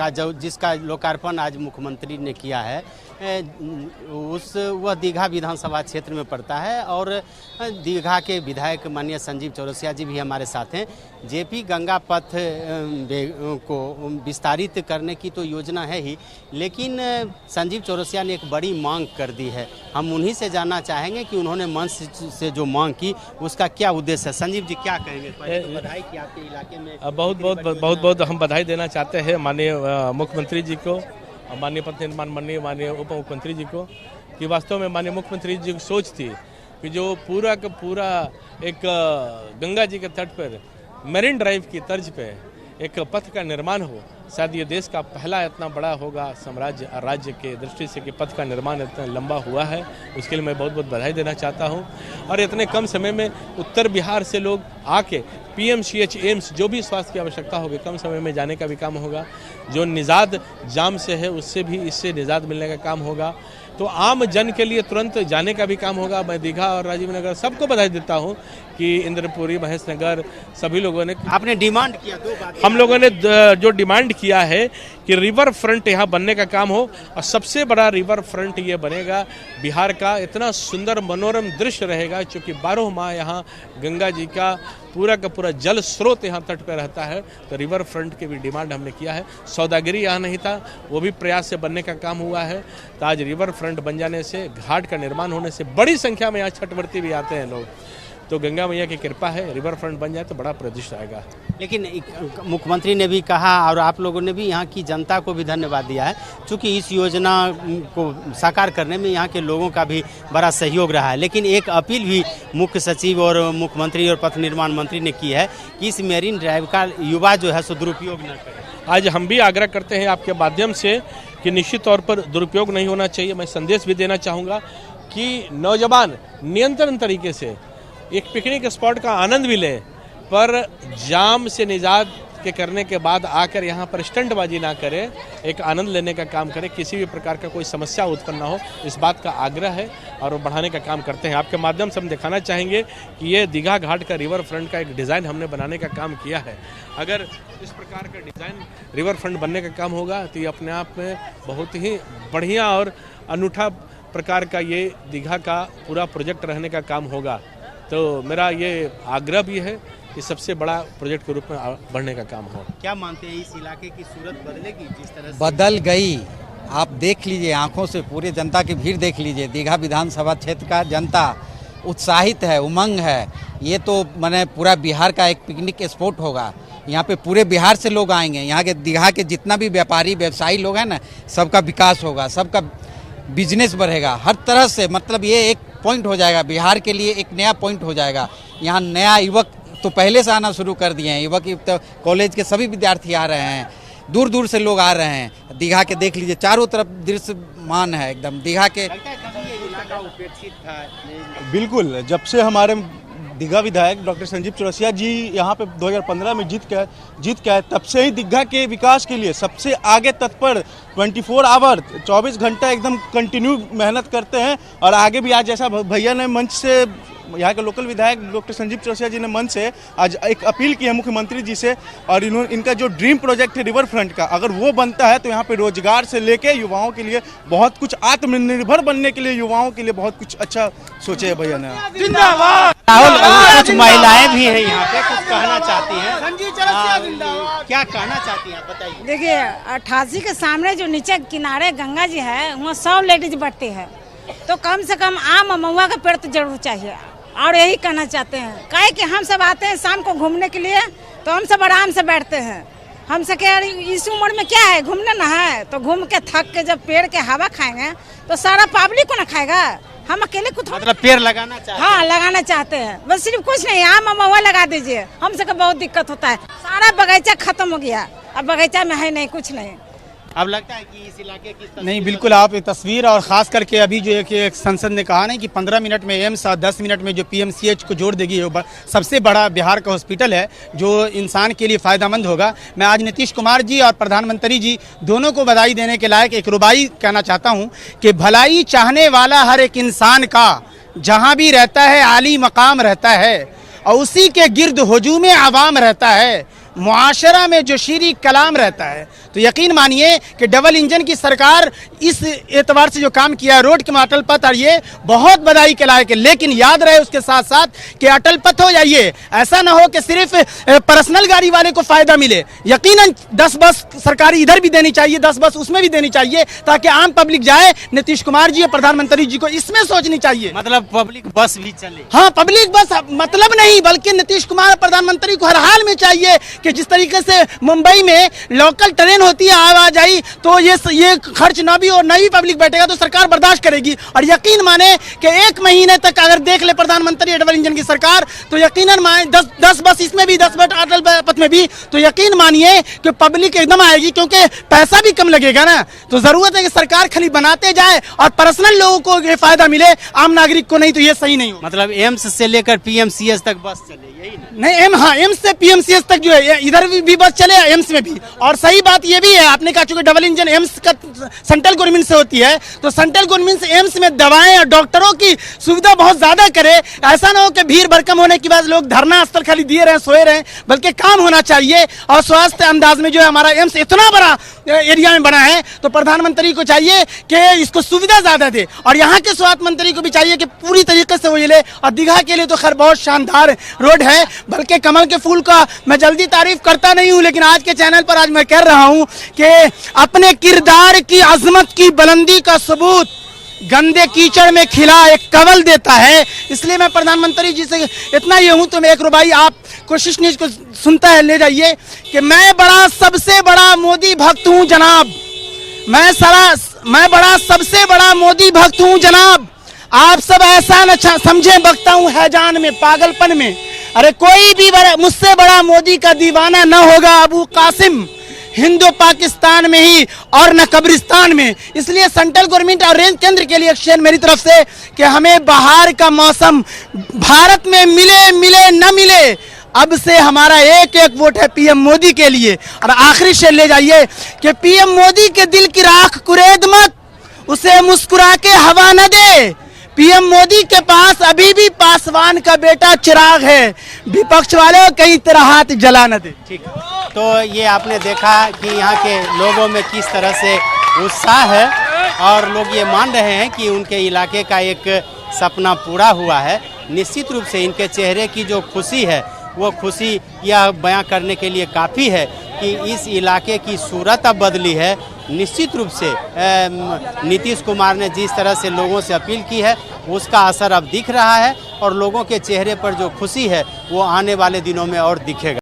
का जो जिसका लोकार्पण आज मुख्यमंत्री ने किया है वह दीघा विधानसभा क्षेत्र में पड़ता है और दीघा के विधायक माननीय संजीव चौरसिया जी भी हमारे साथ हैं। जेपी गंगा पथ को विस्तारित करने की तो योजना है ही, लेकिन संजीव चौरसिया ने एक बड़ी मांग कर दी है। हम उन्हीं से जानना चाहेंगे कि उन्होंने मंच से जो मांग की उसका क्या उद्देश्य है। संजीव जी क्या कहेंगे? तो बधाई कि आपके इलाके में बहुत हम बधाई देना चाहते हैं माननीय मुख्यमंत्री जी को, माननीय पथ निर्माण मंत्री, माननीय उप मुख्यमंत्री जी को, कि वास्तव में माननीय मुख्यमंत्री जी की सोच थी कि जो पूरा का पूरा एक गंगा जी के तट पर मरीन ड्राइव की तर्ज पे एक पथ का निर्माण हो। शायद ये देश का पहला इतना बड़ा होगा साम्राज्य राज्य के दृष्टि से कि पथ का निर्माण इतना लंबा हुआ है। उसके लिए मैं बहुत बहुत बधाई देना चाहता हूँ। और इतने कम समय में उत्तर बिहार से लोग आके PMCH एम्स जो भी स्वास्थ्य की आवश्यकता होगी कम समय में जाने का भी काम होगा। जो निजात जाम से है उससे भी इससे निजात मिलने का काम होगा। तो आम जन के लिए तुरंत जाने का भी काम होगा। मैं दीघा और राजीव नगर सबको बधाई देता हूँ कि इंद्रपुरी, महेश नगर सभी लोगों ने, आपने डिमांड किया, दो बात हम लोगों ने जो डिमांड किया है कि रिवर फ्रंट यहाँ बनने का काम हो और सबसे बड़ा रिवर फ्रंट ये बनेगा। बिहार का इतना सुंदर मनोरम दृश्य रहेगा क्योंकि 12 माह यहाँ गंगा जी का पूरा जल स्रोत यहाँ तट पर रहता है। तो रिवर फ्रंट की भी डिमांड हमने किया है। सौदागरी यहाँ नहीं था, वो भी प्रयास से बनने का काम हुआ है। तो आज रिवर फ्रंट बन जाने से, घाट का निर्माण होने से बड़ी संख्या में यहाँ छठवर्ती भी आते हैं लोग। तो गंगा मैया की कृपा है, रिवर फ्रंट बन जाए तो बड़ा प्रदिष्ट आएगा। लेकिन मुख्यमंत्री ने भी कहा और आप लोगों ने भी यहाँ की जनता को भी धन्यवाद दिया है, क्योंकि इस योजना को साकार करने में यहाँ के लोगों का भी बड़ा सहयोग रहा है। लेकिन एक अपील भी मुख्य सचिव और मुख्यमंत्री और पथ निर्माण मंत्री ने की है कि इस मेरीन ड्राइव का युवा जो है सो दुरुपयोग न करे। आज हम भी आग्रह करते हैं आपके माध्यम से कि निश्चित तौर पर दुरुपयोग नहीं होना चाहिए। मैं संदेश भी देना चाहूँगा कि नौजवान नियंत्रण तरीके से एक पिकनिक स्पॉट का आनंद भी लें, पर जाम से निजात के करने के बाद आकर यहाँ पर स्टंटबाजी ना करें, एक आनंद लेने का काम करें। किसी भी प्रकार का कोई समस्या उत्पन्न ना हो, इस बात का आग्रह है और बढ़ाने का काम करते हैं। आपके माध्यम से हम दिखाना चाहेंगे कि ये दीघा घाट का रिवर फ्रंट का एक डिज़ाइन हमने बनाने का काम किया है। अगर इस प्रकार का डिज़ाइन रिवर फ्रंट बनने का काम होगा तो ये अपने आप में बहुत ही बढ़िया और अनूठा प्रकार का ये दीघा का पूरा प्रोजेक्ट रहने का काम होगा। तो मेरा ये आग्रह भी है कि सबसे बड़ा प्रोजेक्ट के रूप में बढ़ने का काम हो। क्या मानते हैं इस इलाके की सूरत बदलेगी? जिस तरह से बदल गई, आप देख लीजिए आंखों से, पूरे जनता की भीड़ देख लीजिए। दीघा विधानसभा क्षेत्र का जनता उत्साहित है, उमंग है। ये तो माने पूरा बिहार का एक पिकनिक स्पॉट होगा। यहाँ पे पूरे बिहार से लोग आएंगे। यहाँ के दीघा के जितना भी व्यापारी व्यवसायी लोग हैं ना, सबका विकास होगा, सबका बिजनेस बढ़ेगा हर तरह से। मतलब ये एक पॉइंट हो जाएगा बिहार के लिए, एक नया पॉइंट हो जाएगा। यहाँ नया युवक तो पहले से आना शुरू कर दिए हैं। युवक तो कॉलेज के सभी विद्यार्थी आ रहे हैं, दूर दूर से लोग आ रहे हैं। दीघा के देख लीजिए, चारों तरफ दृश्यमान है एकदम दीघा के। बिल्कुल, जब से हमारे दीघा विधायक डॉक्टर संजीव चौरसिया जी यहाँ पे 2015 में जीत के आए, तब से ही दीघा के विकास के लिए सबसे आगे तत्पर 24 आवर 24 घंटा एकदम कंटिन्यू मेहनत करते हैं। और आगे भी आज जैसा भैया ने मंच से, यहाँ के लोकल विधायक डॉक्टर संजीव चौरसिया जी ने मंच से आज एक अपील की है मुख्यमंत्री जी से। और इनका जो ड्रीम प्रोजेक्ट है रिवर फ्रंट का, अगर वो बनता है तो यहाँ पे रोजगार से लेके युवाओं के लिए बहुत कुछ, आत्मनिर्भर बनने के लिए युवाओं के लिए बहुत कुछ अच्छा सोचे है भैया ने। जिंदाबाद। कुछ महिलाएं भी है यहाँ पे, कुछ कहना चाहती हैं। क्या कहना चाहती हैं बताइए। देखिए 88 के सामने जो नीचे किनारे गंगा जी है, वहाँ 100 लेडीज बैठती है, तो कम से कम आम महुआ का पेड़ तो जरूर चाहिए। और यही कहना चाहते हैं, काहे कि हम सब आते हैं शाम को घूमने के लिए, तो हम सब आराम से बैठते हैं। हम सब क्या इस उम्र में क्या है, घूमना ना है, तो घूम के थक के जब पेड़ के हवा खाएंगे तो सारा पब्लिक को ना खाएगा। हम अकेले कुछ मतलब पेड़ लगाना चाहते हैं। हाँ, लगाना चाहते हैं, बस सिर्फ कुछ नहीं, आम महुआ लगा दीजिए। हम सबको बहुत दिक्कत होता है, सारा बगीचा खत्म हो गया, अब बगीचा में है नहीं, कुछ नहीं। अब लगता है कि इस इलाके की नहीं, बिल्कुल आप तस्वीर, और खास करके अभी जो एक संसद ने कहा ना कि 15 मिनट में एम्स और 10 मिनट में जो PMCH को जोड़ देगी, सबसे बड़ा बिहार का हॉस्पिटल है जो इंसान के लिए फ़ायदेमंद होगा। मैं आज नीतीश कुमार जी और प्रधानमंत्री जी दोनों को बधाई देने के लायक एक रुबाई कहना चाहता हूँ कि भलाई चाहने वाला हर एक इंसान का जहाँ भी रहता है आली मकाम रहता है, और उसी के गिर्द हुजूम आवाम रहता है। मुआशरा में जो शीरी कलाम रहता है, तो यकीन मानिए कि डबल इंजन की सरकार इस एतबार से जो काम किया है, रोड के अटल पथ, और ये बहुत बधाई के लायक है। लेकिन याद रहे उसके साथ साथ कि अटल पथ हो जाइए, ऐसा ना हो कि सिर्फ पर्सनल गाड़ी वाले को फायदा मिले। यकीनन 10 बस सरकारी इधर भी देनी चाहिए, 10 बस उसमें भी देनी चाहिए, ताकि आम पब्लिक जाए। नीतीश कुमार जी और प्रधानमंत्री जी को इसमें सोचनी चाहिए। मतलब पब्लिक बस भी चले। हाँ, पब्लिक बस मतलब नहीं, बल्कि नीतीश कुमार प्रधानमंत्री को हर हाल में चाहिए कि जिस तरीके से मुंबई में लोकल ट्रेन होती है आवाजाही, तो ये खर्च ना भी और ना ही पब्लिक बैठेगा तो सरकार बर्दाश्त करेगी। और यकीन माने कि 1 महीने तक अगर देख ले प्रधानमंत्री डबल इंजन की सरकार, तो यकीनन माने 10 बस इसमें भी, 10 बस अटल पथ में भी, तो यकीन मानिए कि पब्लिक एकदम आएगी, क्योंकि पैसा भी कम लगेगा ना। तो जरूरत है कि सरकार खाली बनाते जाए और पर्सनल लोगों को ये फायदा मिले, आम नागरिक को नहीं, तो ये सही नहीं हो। मतलब एम्स से लेकर पीएमसीएच तक बस चले, यही ना? नहीं, हाँ, एम्स से पीएमसीएच तक जो है इधर भी बस चले, एम्स में भी। और सही बात ये भी है, आपने कहा चूंकि डबल इंजन एम्स का सेंट्रल गवर्नमेंट से होती है, तो सेंट्रल गवर्नमेंट से एम्स में दवाएं और डॉक्टरों की सुविधा बहुत ज्यादा करे। ऐसा ना हो कि भीड़ भड़कम होने के बाद लोग धरना स्थल खाली दिए रहे, सोए रहे, बल्कि काम होना चाहिए। और स्वास्थ्य अंदाज में जो है हमारा एम्स इतना बड़ा एरिया में बना है, तो प्रधानमंत्री को चाहिए कि इसको सुविधा ज्यादा दे, और यहाँ के स्वास्थ्य मंत्री को भी चाहिए कि पूरी तरीके से वो ये ले। और दीघा के लिए तो खैर बहुत शानदार रोड है, बल्कि कमल के फूल का मैं जल्दी तारीफ करता नहीं हूँ, लेकिन आज के चैनल पर आज मैं कह रहा हूँ कि अपने किरदार की अजमत की बुलंदी का सबूत गंदे कीचड़ में खिला एक कवल देता है। इसलिए मैं प्रधानमंत्री जी से इतना ये हूँ, तो मैं एक रुबाई आप कोशिश नहीं को सुनता है ले जाइए कि मैं बड़ा सबसे बड़ा मोदी भक्त हूँ जनाब, मैं बड़ा सबसे बड़ा मोदी भक्त हूँ जनाब, आप सब ऐसा न समझे बकता हूँ हैजान में, पागलपन में। अरे कोई भी मुझसे बड़ा मोदी का दीवाना न होगा अबू कासिम, हिंदू पाकिस्तान में ही और न कब्रिस्तान में। इसलिए सेंट्रल गवर्नमेंट और रेंज केंद्र के लिए एक्शन मेरी तरफ से कि हमें बाहर का मौसम भारत में मिले न मिले, अब से हमारा एक वोट है पीएम मोदी के लिए। और आखिरी शेर ले जाइए कि पीएम मोदी के दिल की राख कुरेद मत, उसे मुस्कुरा के हवा न दे। पीएम मोदी के पास अभी भी पासवान का बेटा चिराग है, विपक्ष वाले कहीं तेरा हाथ जला न दे। ठीक, तो ये आपने देखा कि यहाँ के लोगों में किस तरह से उत्साह है, और लोग ये मान रहे हैं कि उनके इलाके का एक सपना पूरा हुआ है। निश्चित रूप से इनके चेहरे की जो खुशी है, वो खुशी यह बयां करने के लिए काफ़ी है कि इस इलाके की सूरत अब बदली है। निश्चित रूप से नीतीश कुमार ने जिस तरह से लोगों से अपील की है, उसका असर अब दिख रहा है, और लोगों के चेहरे पर जो खुशी है वो आने वाले दिनों में और दिखेगा।